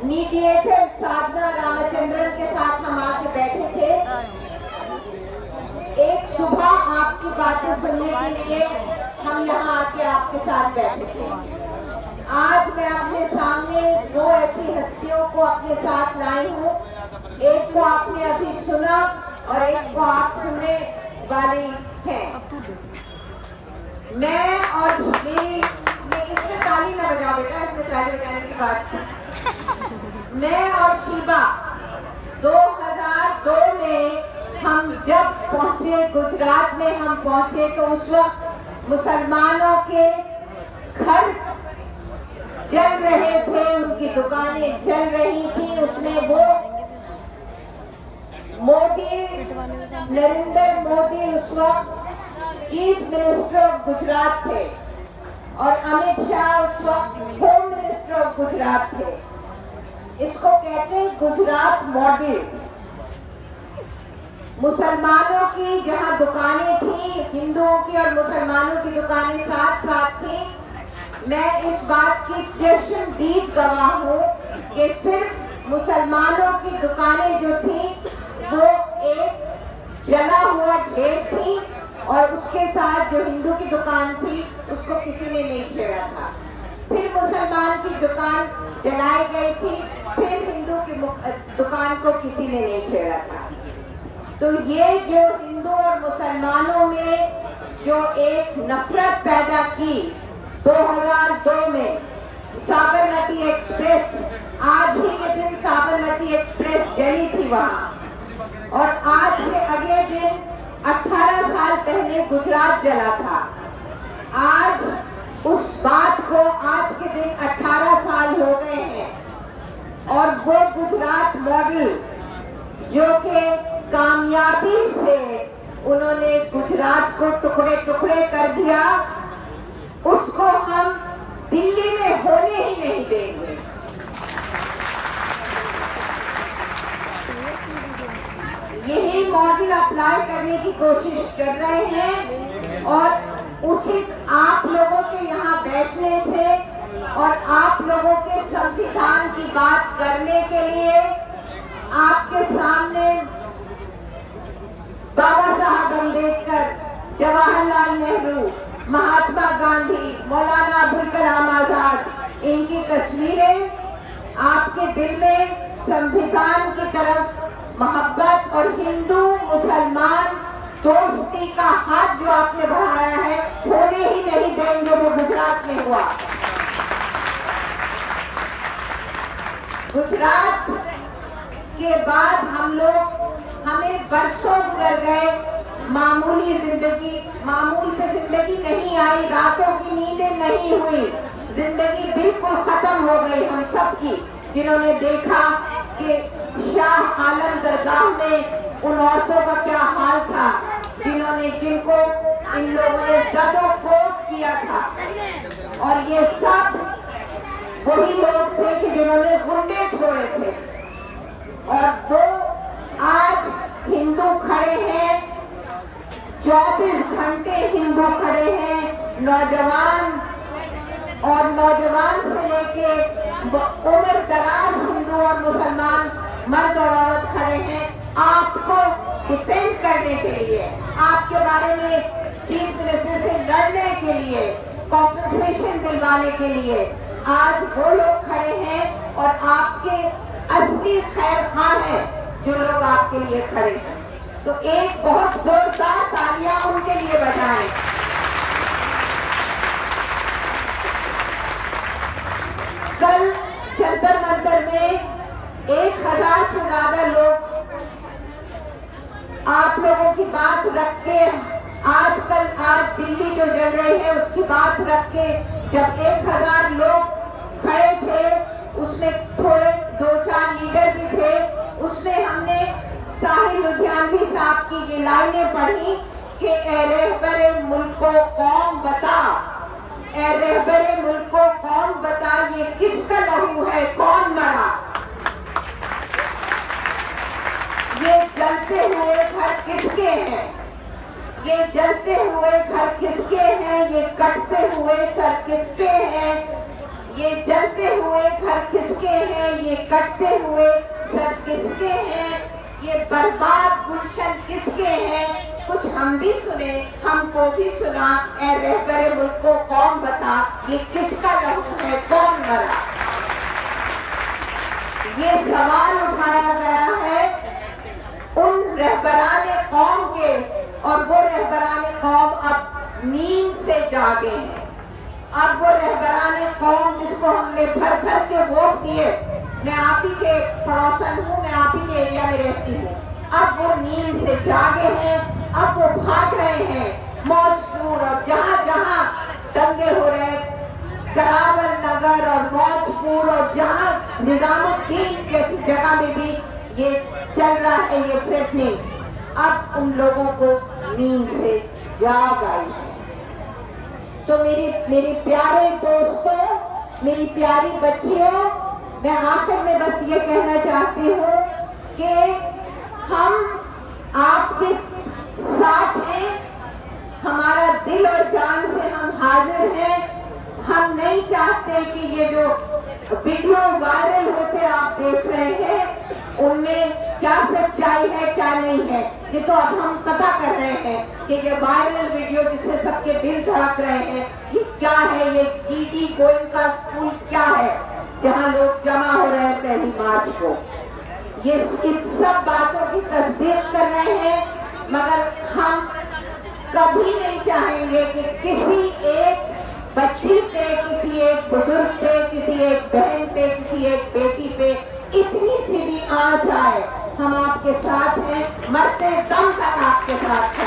Mediator Sadhana Ramachandran के साथ हम आके बैठे थे। एक सुबह आपकी बातें सुनने के लिए हम यहाँ आके आपके साथ बैठे थे। आज मैं अपने सामने दो ऐसी हस्तियों को अपने साथ लाई हूँ। एक को आपने अभी सुना और एक को आप सुनने वाली हैं। मैं और मेरी इसमें ताली ना बजाओ बेटा, इसमें ताली बजाने की बात। मैं और शीबा 2002 में हम जब पहुंचे गुजरात में, हम पहुंचे तो उस वक्त मुसलमानों के घर जल रहे थे, उनकी दुकानें जल रही थी। उसमें वो मोदी, नरेंद्र मोदी उस वक्त चीफ मिनिस्टर ऑफ गुजरात थे और अमित शाह उस वक्त होम मिनिस्टर ऑफ गुजरात थे। इसको कहते हैं गुजरात मॉडल। मुसलमानों की जहां दुकानें थी, हिंदुओं की और मुसलमानों की दुकानें साथ साथ थी। मैं इस बात की चश्मदीद गवाह हूँ कि सिर्फ मुसलमानों की दुकानें जो थी वो एक जला हुआ ढेर थी और उसके साथ जो हिंदू की दुकान थी उसको किसी ने नहीं छेड़ा था। फिर मुसलमान की दुकान जलाई गई थी, फिर हिंदू की दुकान को किसी ने नहीं छेड़ा था। तो ये जो हिंदू और मुसलमानों में जो एक नफरत पैदा की 2002 में, साबरमती एक्सप्रेस, आज ही के दिन साबरमती एक्सप्रेस जली थी वहां, और आज से अगले दिन 18 साल पहले गुजरात जला था। आज उस बात को, आज के दिन 18 साल हो गए हैं और वो गुजरात मॉडल जो कि कामयाबी से उन्होंने गुजरात को टुकड़े टुकड़े कर दिया, उसको हम दिल्ली में होने ही नहीं देंगे। यही मॉडल अप्लाई करने की कोशिश कर रहे हैं और उसी आप लोगों के यहाँ बैठने से और आप लोगों के संविधान की बात करने के लिए आपके सामने बाबा साहब अम्बेडकर, जवाहरलाल नेहरू, महात्मा गांधी, मौलाना अबुल कलाम आजाद, इनकी तस्वीरें आपके दिल में संविधान की तरफ मोहब्बत और हिंदू मुसलमान दोस्ती का हाथ जो आपने बढ़ाया है होने ही नहीं देंगे। वो गुजरात में हुआ। गुजरात के बाद हमें बरसों गुजर गए, मामूली जिंदगी, मामूल से जिंदगी नहीं आई, रातों की नींदें नहीं हुई, जिंदगी बिल्कुल खत्म हो गई हम सबकी। जिन्होंने देखा कि शाह आलम दरगाह में उन औरतों का क्या हाल था, जिनको इन लोगों ने जदोकोब किया था, और ये सब वही लोग थे कि जिन्होंने गुंडे छोड़े थे। और वो आज हिंदू खड़े हैं, 24 घंटे हिंदू खड़े हैं, नौजवान और नौजवान से लेके उम्र दराज हिंदू और मुसलमान मर्द और औरत खड़े हैं आपको डिफेंड करने के लिए, आपके बारे में चीफ मिनिस्टर से लड़ने के लिए, कॉम्पनसेशन दिलवाने के लिए। आज वो लोग खड़े हैं और आपके असली खैर खां हैं जो लोग आपके लिए खड़े हैं। तो एक बहुत जोरदार तालियां उनके लिए बजाएं। कल जंतर मंतर में 1000 से ज्यादा लोग आप लोगों की बात रख के, आज दिल्ली जो जल रही है उसकी बात रख के, जब 1000 लोग खड़े थे, उसमें थोड़े 2-4 लीडर भी थे, उसमें हमने साहिल लुधियानवी साहब की ये लाइनें पढ़ी कि ए रहबरे मुल्को कौन बता, ए रहबरे मुल्को कौन बता, ये किसका लहू है, कौन मरा। ये जलते हुए घर किसके हैं, ये जलते हुए घर किसके हैं, ये कटते हुए सर किसके हैं, ये जलते हुए घर किसके हैं, ये कटते हुए सर किसके हैं, ये बर्बाद गुलशन किसके हैं। कुछ हम भी सुने, हमको भी सुना, ऐ रहबरे मुल्क को कौन बता, ये किसका लहू है, कौन मरा। ये सवाल उठाया गया है उन रहबराने कौम के, और वो रहबराने कौम अब नींद से जागे हैं। अब वो रहबराने कौम जिसको हमने भर भर के वोट दिए, मैं आप ही के पड़ोसन हूँ, मैं आप ही के एरिया में रहती हूँ, अब वो नींद से जागे हैं, अब वो भाग रहे हैं मौजपुर और जहाँ जहाँ दंगे हो रहे, करावल नगर और मौजपुर और जहाँ निजामुद्दीन जैसी जगह में भी ये चल रहा है ये थ्रेटनिंग, अब उन लोगों को नींद से जाग आई है। तो मेरी प्यारे दोस्तों, मेरी प्यारी बच्चियों, मैं आखिर में बस ये कहना चाहती हूँ कि हम आपके साथ हैं, हमारा दिल और जान से हम हाजिर हैं। हम नहीं चाहते कि ये जो वीडियो वायरल होते आप देख रहे हैं उनमें क्या सच्चाई है क्या नहीं है। ये तो अब हम पता कर रहे हैं कि ये वायरल वीडियो जिससे सबके दिल धड़क रहे हैं, ये क्या है, ये जीडी गोयनका स्कूल क्या है जहाँ लोग जमा हो रहे हैं 1 मार्च को। ये इन सब बातों की तस्दीक कर रहे हैं, मगर हम कभी नहीं चाहेंगे कि किसी एक बच्ची पे, किसी एक बुजुर्ग पे, किसी एक बहन पे, किसी एक बेटी पे इतनी सी भी आँच आए। हम आपके साथ हैं, मरते दम तक आपके साथ